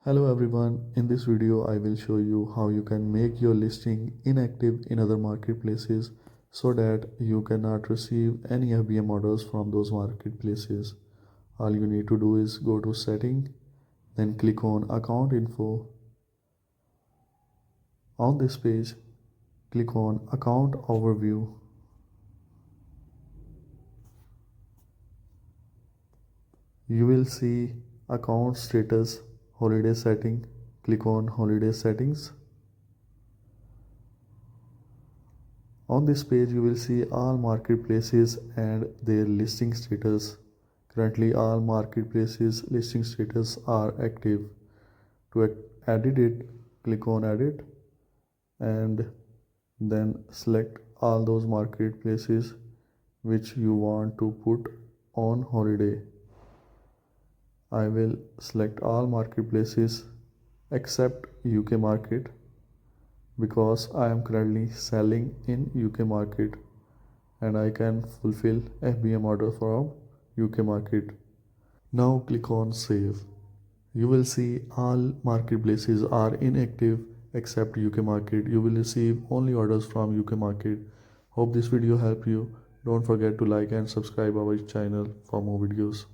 Hello everyone, in this video I will show you how you can make your listing inactive in other marketplaces so that you cannot receive any FBM orders from those marketplaces. All you need to do is go to setting, then click on account info. On this page, click on account overview. You will see account status holiday setting. Click on holiday settings. On this page, you will see all marketplaces and their listing status. Currently, all marketplaces listing status are active. To edit it, click on edit and then select all those marketplaces which you want to put on holiday. I will select all marketplaces except UK market because I am currently selling in UK market and I can fulfill FBM order from UK market. Now click on save. You will see all marketplaces are inactive except UK market. You will receive only orders from UK market. Hope this video helped you. Don't forget to like and subscribe our channel for more videos.